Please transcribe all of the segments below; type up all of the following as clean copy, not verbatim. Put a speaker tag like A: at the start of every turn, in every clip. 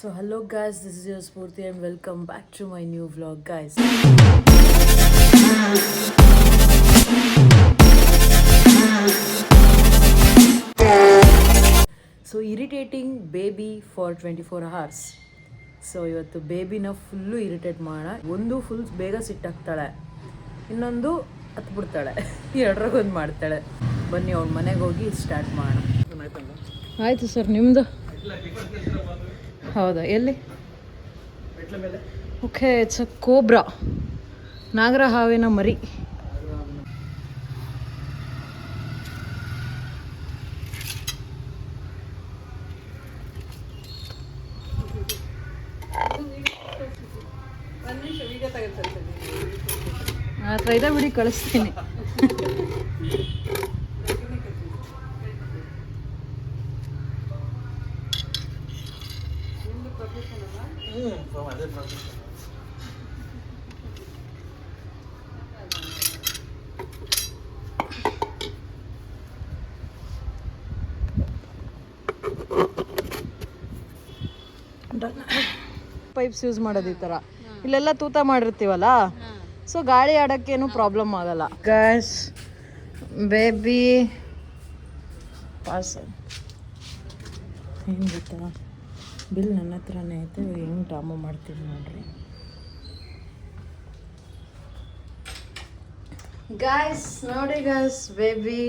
A: So hello guys, this is your Spurti and welcome back to my new vlog guys. So irritating baby for 24 hours. So ಇವತ್ತು ಬೇಬಿನ full irritate ಮಾಡೋಣ. ಒಂದು full ಬೇಗ ಸಿಟ್ಟಾಗ್ತಾಳೆ, ಇನ್ನೊಂದು ಹತ್ಬಿಡ್ತಾಳೆ, ಎರಡರಾಗೊಂದು ಮಾಡ್ತಾಳೆ. ಬನ್ನಿ ಅವ್ಳ ಮನೆಗೆ ಹೋಗಿ ಸ್ಟಾರ್ಟ್ ಮಾಡೋಣ. ಆಯಿತು ಸರ್, ನಿಮ್ಮದು ಹೌದಾ? ಎಲ್ಲಿ? ಓಕೆ, ಇಟ್ಸ್ ಅ ಕೋಬ್ರಾ, ನಾಗರ ಹಾವಿನ ಮರಿ. ಹತ್ರ ಇದೆ ಬಿಡಿ, ಕಳಿಸ್ತೀನಿ. ಪೈಪ್ಸ್ ಯೂಸ್ ಮಾಡೋದು ಈ ಥರ. ಇಲ್ಲೆಲ್ಲ ತೂತ ಮಾಡಿರ್ತೀವಲ್ಲ, ಸೊ ಗಾಳಿ ಆಡೋಕ್ಕೇನು ಪ್ರಾಬ್ಲಮ್ ಆಗಲ್ಲ. ಗ್ಯಾಸ್ ಬೇಬಿ ಪಾರ್ಸಲ್ ಏನು ಗೊತ್ತಾ, ಬಿಲ್ ನನ್ನ ಹತ್ರನೇ ಐತೆ. ಹೆಂಗೆ ಡ್ರಾಮಾ ಮಾಡ್ತೀನಿ ನೋಡ್ರಿ ಗಾಯ್ಸ್. ನೋಡಿ ಗಾಯ್ಸ್, ಬೇಬಿ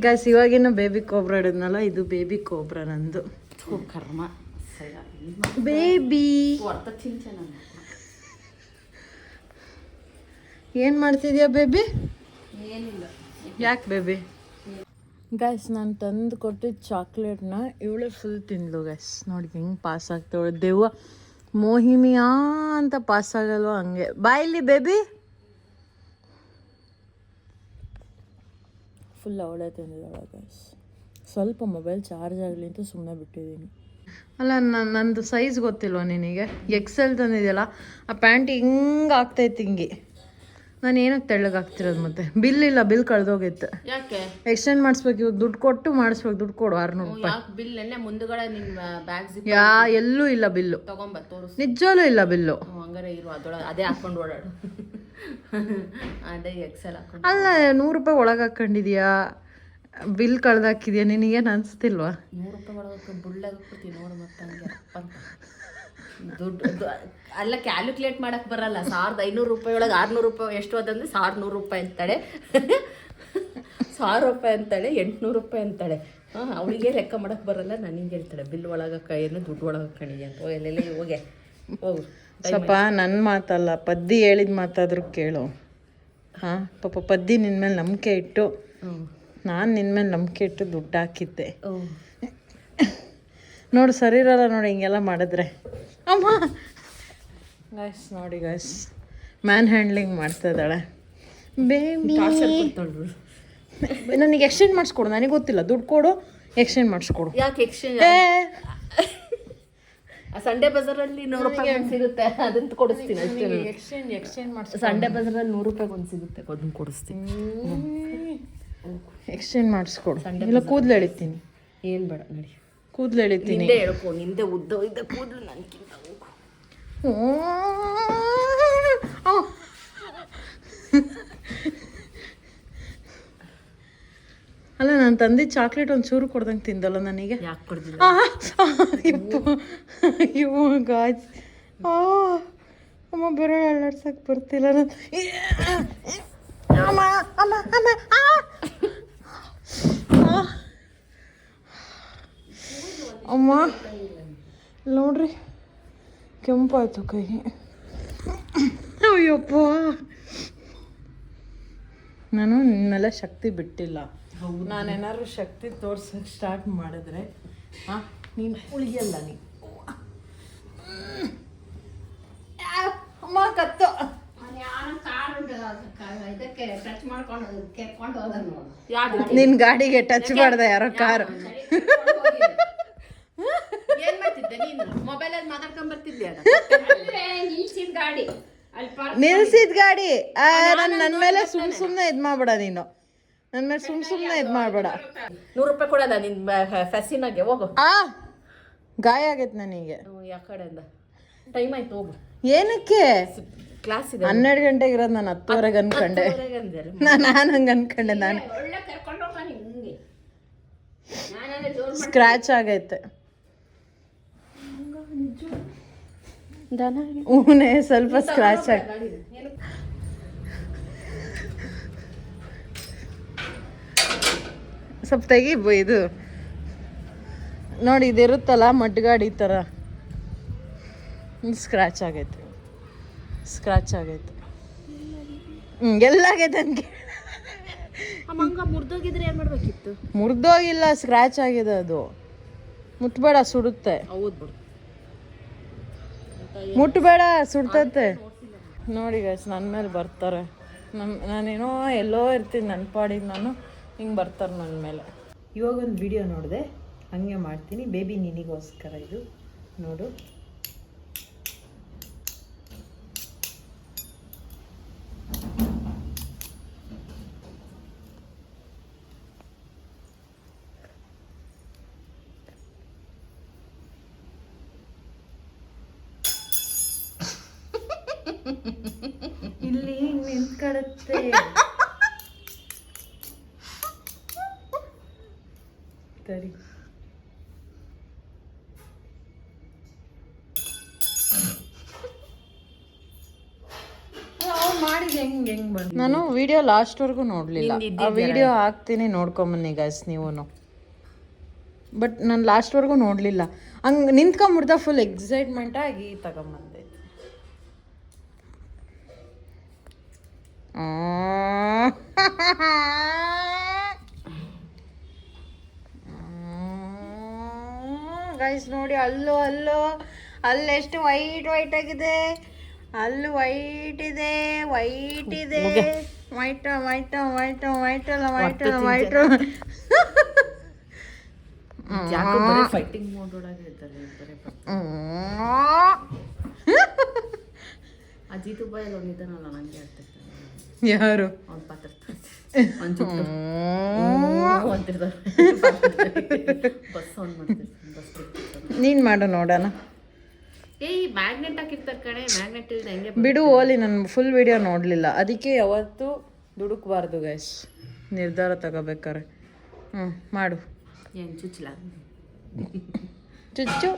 A: ಗಾಯ್ಸ್, ಇವಾಗಿನ ಬೇಬಿ ಕೋಬ್ರಾ ಹಿಡಿದ್ನಲ್ಲ, ಇದು ಬೇಬಿ ಕೋಬ್ರಾ ನಂದು.
B: ಕರ್ಮ
A: ಬೇಬಿ ಏನು ಮಾಡ್ತಿದ್ಯಾ ಬೇಬಿ?
B: ಏನಿಲ್ಲ.
A: ಯಾಕೆ ಬೇಬಿ? ಗೈಸ್, ನಾನು ತಂದು ಕೊಟ್ಟಿದ್ದ ಚಾಕ್ಲೇಟ್ನ ಇವಳೆ ಫುಲ್ ತಿಂದ್ಲು ಗೈಸ್. ನೋಡಿ ಹೆಂಗೆ ಪಾಸ್ ಆಗ್ತಾವಳೆ. ದೆವ್ವ ಮೋಹಿನಿಯಾ ಅಂತ ಪಾಸ್ ಆಗಲ್ವ ಹಂಗೆ. ಬಾಯಿಲಿ ಬೇಬಿ. ಫುಲ್ ಅವಳೇ ತಿಂದಿದ್ದಾಳೆ ಗೈಸ್. ಸ್ವಲ್ಪ ಮೊಬೈಲ್ ಚಾರ್ಜ್ ಆಗಲಿ ಅಂತ ಸುಮ್ಮನೆ ಬಿಟ್ಟಿದ್ದೀನಿ. ಅಲ್ಲ, ನಂದು ಸೈಜ್ ಗೊತ್ತಿಲ್ವ ನಿನಗೆ? ಎಕ್ಸೆಲ್ ತಂದಿದೆಯಲ್ಲ, ಆ ಪ್ಯಾಂಟ್ ಹಿಂಗೆ ಆಗ್ತೈತಿ ಹಿಂಗೆ. ನಾನು ಏನಕ್ಕೆ ತೆಳ್ಳಗಾಗ್ತಿರೋದು ಮತ್ತೆ? ಬಿಲ್ ಇಲ್ಲ, ಬಿಲ್ ಕಳೆದೋಗಿತ್ತು.
B: ಯಾಕೆ
A: ಎಕ್ಸ್ಚೇಂಜ್ ಮಾಡಿಸ್ಬೇಕು, ಇವಾಗ ದುಡ್ಡು ಕೊಟ್ಟು ಮಾಡಿಸ್ಬೇಕು. ದುಡ್ಡು ಕೊಡು 600 ರೂಪಾಯಿ.
B: ಬಿಲ್ ಎಲ್ಲ ಮುಂದುಗಡೆ ನಿಮ್ಮ ಬ್ಯಾಗ್ ಜಿಪ್
A: ಎಲ್ಲೂ ಇಲ್ಲ ಬಿಲ್ಲು.
B: ತಗೊಂಬ ತೋರಿಸ್.
A: ನಿಜವೂ ಇಲ್ಲ ಬಿಲ್ಲು.
B: ಹಂಗಾರೆ ಇರು, ಅದೊಳಗೆ ಅದೇ ಹಾಕೊಂಡು ಓಡಾಡು. ಅದೇ ಎಕ್ಸೆಲ್ ಹಾಕೊಂಡು.
A: ಅಲ್ಲ, 100 ರೂಪಾಯಿ ಒಳಗೆ ಹಾಕೊಂಡಿದ್ಯಾ, ಬಿಲ್ ಕಳೆದಾಕಿದ್ಯಾ, ನಿನಗೇನು ಅನಿಸ್ತಿಲ್ವಾ?
B: 100 ರೂಪಾಯಿ ಒಳಗೆ ಬುಳ್ಳಾಗ ಹಾಕ್ಬಿಡ್ತೀನಿ ನೋಡು. ಮತ್ತೆ ಹಂಗೆ ದುಡ್ಡು ಅಲ್ಲ, ಕ್ಯಾಲ್ಕುಲೇಟ್ ಮಾಡಕ್ಕೆ ಬರಲ್ಲ. 1500 ರೂಪಾಯಿ ಒಳಗೆ 600 ರೂಪಾಯಿ ಎಷ್ಟು ಅದಂದ್ರೆ 1100 ರೂಪಾಯಿ ಅಂತಾಳೆ, 1000 ರೂಪಾಯಿ ಅಂತಾಳೆ, 800 ರೂಪಾಯಿ ಅಂತಾಳೆ. ಅವಳಿಗೆ ಲೆಕ್ಕ ಮಾಡಕ್ಕೆ ಬರಲ್ಲ. ನನಗೆ ಹೇಳ್ತಾಳೆ ಬಿಲ್ ಒಳಗೆ ಏನು ದುಡ್ಡು ಒಳಗೆ ಹಾಕೊಂಡಿದ್ಯಾ ಅಂತ. ಎಲ್ಲೆಲ್ಲ ಹೋಗೆ ಹೋಗು.
A: ಸ್ವಲ್ಪ ನನ್ನ ಮಾತಲ್ಲ, ಪದ್ದಿ ಹೇಳಿದ ಮಾತಾದರೂ ಕೇಳು. ಹಾಂ, ಪಾಪ ಪದ್ದಿ ನಿನ್ನ ಮೇಲೆ ನಂಬಿಕೆ ಇಟ್ಟು, ನಾನು ನಿನ್ನ ಮೇಲೆ ನಂಬಿಕೆ ಇಟ್ಟು ದುಡ್ಡು ಹಾಕಿದ್ದೆ. ನೋಡು, ಸರಿ ಇರಲ್ಲ ನೋಡಿ ಹಿಂಗೆಲ್ಲ ಮಾಡಿದ್ರೆ. ಅಮ್ಮ ಗೈಸ್ ನೋಡಿ ಗೈಸ್, ಮ್ಯಾನ್ ಹ್ಯಾಂಡ್ಲಿಂಗ್ ಮಾಡ್ತಾ ಇದ್ದಾಳೆ ಬೇಬಿ. ನನಗೆ ಎಕ್ಸ್ಚೇಂಜ್ ಮಾಡಿಸ್ಕೊಡು, ನನಗೆ ಗೊತ್ತಿಲ್ಲ. ದುಡ್ಡು ಕೊಡು, ಎಕ್ಸ್ಚೇಂಜ್ ಮಾಡಿಸ್ಕೊಡು.
B: ಯಾಕೆ ಎಕ್ಸ್ಚೇಂಜ್? ಸಂಡೆ ಬಜಾರಲ್ಲಿ 100 ರೂಪಾಯಿ ಒಂದು ಸಿಗುತ್ತೆ, ಅದನ್ನ ಕೊಡಿಸ್ತೀನಿ ಅಷ್ಟೇ.
A: ಎಕ್ಸ್ಚೇಂಜ್ ಮಾಡಿಸ್.
B: ಸಂಡೆ ಬಜಾರಲ್ಲಿ 100 ರೂಪಾಯಿ ಒಂದು ಸಿಗುತ್ತೆ, ಅದನ್ನ ಕೊಡಿಸ್ತೀನಿ.
A: ಎಕ್ಸ್ಚೇಂಜ್ ಮಾಡಿಸ್ಕೊಡು. ಇಲ್ಲ, ಕೂದಲು ಎಳಿತೀನಿ.
B: ಏನು ಬೇಡ, ನಡಿ.
A: ಕೂದಲು ಎಳಿತೀನಿ.
B: ನಿಂದೆ ಹೇಳ್ಕೊ, ನಿಂದೆ ಉದ್ದ ಇದ್ದ ಕೂದಲು ನನಗಿಂತ.
A: ಅಲ್ಲ, ನಾನು ತಂದಿದ್ದ ಚಾಕ್ಲೇಟ್ ಒಂದು ಚೂರು ಕೊಡ್ದಂಗೆ ತಿಂದಲ್ಲ ನನಗೆ.
B: ಯಾಕೆ ಕೊಡ್ದಿಲ್ಲ?
A: ಅಯ್ಯೋ ಗಾಯ್ಸ್, ಅಮ್ಮ ಬೆರಳು ಅಲ್ಲಾಡ್ಸಕ್ಕೆ ಬರ್ತಿಲ್ಲ ನಾನು. ಅಮ್ಮ ನೋಡ್ರಿ, ಕೆಂಪಾಯ್ತು ಕೈ. ಅಯ್ಯಪ್ಪ, ನಾನು ನಿನ್ನೆಲ್ಲ ಶಕ್ತಿ ಬಿಟ್ಟಿಲ್ಲ. ನಾನೇನಾದ್ರು ಶಕ್ತಿ ತೋರ್ಸಕ್ಕೆ ಸ್ಟಾರ್ಟ್ ಮಾಡಿದ್ರೆ ನೀನು ಉಳಿಯಲ್ಲ. ನೀನು ಅಮ್ಮ ಕತ್ತು. ನಿನ್ನ ಗಾಡಿಗೆ ಟಚ್ ಮಾಡ್ದೆ ಯಾರೋ ಕಾರು.
B: ಏನ್ ಮಾಡ್ತಿದ್ದೆ ನೀನು? ಮೊಬೈಲಲ್ಲಿ ಮಾತಾಡ್ಕೊಂಡ್ ಬರ್ತಿದ್ದೆ.
A: ನಿಲ್ಸಿದ ಗಾಡಿ. ನನ್ನ ಮೇಲೆ ಸುಮ್ಮನೆ ಇದು ಮಾಡ್ಬೇಡ ನೀನು. ನನ್ನ ಮೇಲೆ ಸುಮ್ಮನೆ ಇದು ಮಾಡಬೇಡ.
B: 100 ರೂಪಾಯಿ ಕೊಡಲ್ಲ ನಿನ್ನ ಫೆಸಿನಾಗೆ. ಹೋಗು.
A: ಗಾಯ ಆಗೈತೆ ನನಗೆ.
B: ಯಾವ ಕಡೆಯಿಂದ ಟೈಮ್ ಆಯ್ತು ಹೋಗು.
A: ಏನಕ್ಕೆ
B: ಕ್ಲಾಸ್ ಇದೆ.
A: 12 ಗಂಟೆಗೆ ಇರೋದು, ನಾನು 10:30 ಅನ್ಕೊಂಡೆ. ನಾನು ಹಂಗೆ ಅನ್ಕೊಂಡೆ. ನಾನು ಸ್ಕ್ರಾಚ್ ಆಗೈತೆ. ಹೂನೇ ಸ್ವಲ್ಪ ಸ್ಕ್ರಾಚ್ ಆಗ. ಸ್ವಲ್ಪ ತೆಗಿ ಇದು ನೋಡಿ, ಇದಿರುತ್ತಲ್ಲ ಮಡ್ಗಾಡಿ ಈ ಥರ. ಸ್ಕ್ರಾಚ್ ಆಗೈತೆ, ಸ್ಕ್ರಾಚ್ ಆಗೈತೆ. ಎಲ್ಲಾಗೈತೆ ನನಗೆ.
B: ಮುರಿದೋಗಿದ್ರೆ ಏನು ಮಾಡಬೇಕಿತ್ತು?
A: ಮುರಿದೋಗಿಲ್ಲ, ಸ್ಕ್ರಾಚ್ ಆಗಿದೆ. ಅದು ಮುಟ್ಬೇಡ, ಸುಡುತ್ತೆ.
B: ಹೌದು ಬಿಡು,
A: ಮುಟ್ಬೇಡ, ಸುಡ್ತೈತೆ. ನೋಡಿ ಗೈಸ್, ನನ್ನ ಮೇಲೆ ಬರ್ತಾರೆ. ನಾನೇನೋ ಎಲ್ಲೋ ಇರ್ತೀನಿ ನನ್ನ ಪಾಡಿಗೆ, ನಾನು ಹಿಂಗೆ ಬರ್ತಾರೆ ನನ್ನ ಮೇಲೆ. ಇವಾಗ ಒಂದು ವಿಡಿಯೋ ನೋಡಿದೆ, ಹಂಗೆ ಮಾಡ್ತೀನಿ. ಬೇಬಿ ನಿನಿಗೋಸ್ಕರ ಇದು ನೋಡು. ಇಲ್ಲಿ ನಿಂತ್ಕಡುತ್ತೆ. ಸರಿ, ನಾನು ವಿಡಿಯೋ ಲಾಸ್ಟ್ವರೆಗೂ ನೋಡಲಿಲ್ಲ. ಆ ವಿಡಿಯೋ ಹಾಕ್ತೀನಿ, ನೋಡ್ಕೊಂಬನ್ನಿ ಗೈಸ್ ನೀವು. ಬಟ್ ನಾನು ಲಾಸ್ಟ್ವರೆಗೂ ನೋಡಲಿಲ್ಲ. ಹಂಗೆ ನಿಂತ್ಕೊಂಬಿಡ್ತಾ ಫುಲ್ ಎಕ್ಸೈಟ್ಮೆಂಟ್ ಆಗಿ ತಗೊಂಬಂದೆ. ಗೈಸ್ ನೋಡಿ, ಅಲ್ಲೆಷ್ಟು ವೈಟ್ ಆಗಿದೆ. ಅಲ್ಲೂ ವೈಟ್ ಇದೆ. ವೈಟ್
B: ಫೈಟಿಂಗ್ ಮೋಡ್ ಒಳಗೆ ಇದ್ದಾರೆ. ಅಜಿತ್ ಬಾಯಲ್ಲಿ ಒಂದಿದ್ದಾನಲ್ಲ, ನನಗೆ ಹೇಳ್ತಿರ್ತಾನೆ.
A: ಯಾರು?
B: ಅವ್ನ ಪಾತ್ರ ಬಸ್ ಆನ್ ಮಾಡ್ತಿರ್ತಾನೆ.
A: ನೀನು ಮಾಡು ನೋಡೋಣ.
B: ಮ್ಯಾಗ್ನೆಟ್ ಹಾಕಿರ್ತಾರೆ ಕಣೆ. ಮ್ಯಾಗ್ನೆಟ್ ಇಲ್ದೆ ಹೆಂಗೆ
A: ಬಿಡು, ಓಲಿ. ನಾನು ಫುಲ್ ವಿಡಿಯೋ ನೋಡಲಿಲ್ಲ, ಅದಕ್ಕೆ ಯಾವತ್ತೂ ದುಡುಕ್ಬಾರ್ದು ಗೈಸ್, ನಿರ್ಧಾರ ತಗೋಬೇಕಾರೆ. ಮಾಡು.
B: ಏನು ಚುಚ್ಚಲ?
A: ಚುಚ್ಚು.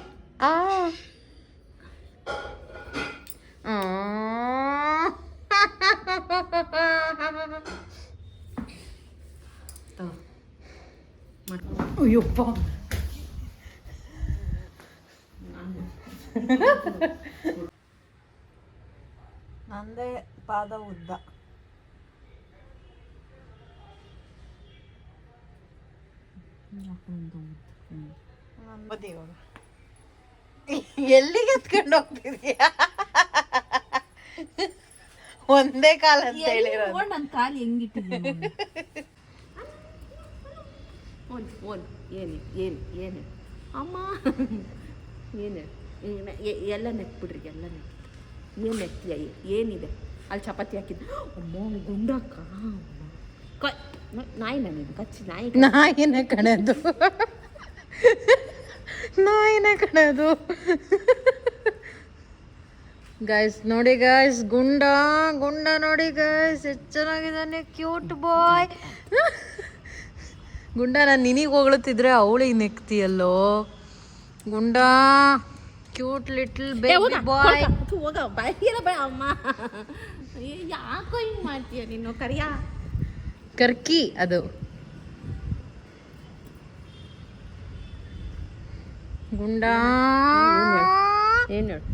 A: ಅಯ್ಯಪ್ಪ, ನಂದೇ ಪಾದ ಉದ್ದ. ಎಲ್ಲಿಗೆ ಎತ್ಕೊಂಡು ಹೋಗ್ತಿದ್ಯಾ? ಒಂದೇ ಕಾಲ ಅಂತ ಹೇಳಿರೋದು.
B: ನನ್ನ ಕಾಲು ಹೆಂಗಿಟ್ಟಿದ್ದೀನಿ? ಏನು ಅಮ್ಮ, ಏನು ಎಲ್ಲ ನೆಕ್ಬಿಡ್ರಿ, ಎಲ್ಲ ಏನು ನೆಕ್ತೀಯ? ಏನಿದೆ ಅಲ್ಲಿ? ಚಪಾತಿ ಹಾಕಿದ್ದು. ಅಮ್ಮ ಗುಂಡಕ್ಕ, ನಾಯಿನ ನೀನು ಕಚ್ಚಿ?
A: ನಾಯಿನ ಕಣದು, ನಾಯಿನ ಕಣದು. ಗೈಸ್ ನೋಡಿ ಗೈಸ್, ಗುಂಡ ನೋಡಿ ಗೈಸ್, ಎಷ್ಟು ಚೆನ್ನಾಗಿದ್ದಾನೆ, ಕ್ಯೂಟ್ ಬಾಯ್. ಗುಂಡ, ನಾನು ನಿನಗೆ ಹೊಗಳುತ್ತಿದ್ರೆ ಅವಳಿಗೆ ನೆಕ್ತಿಯಲ್ಲೋ. ಗುಂಡ, ಕ್ಯೂಟ್ ಲಿಟಲ್ ಬೇಬಿ ಬಾಯ್.
B: ಹೋಗ ಬಾಯಿರ ಬಾಯ್. ಅಮ್ಮ ಯಾಕೋ ಹಿಂಗೆ ಮಾಡ್ತೀಯ ನೀನು?
A: ಕರ್ಕಿ ಅದು. ಗುಂಡ,
B: ಏನು ಹೇಳು?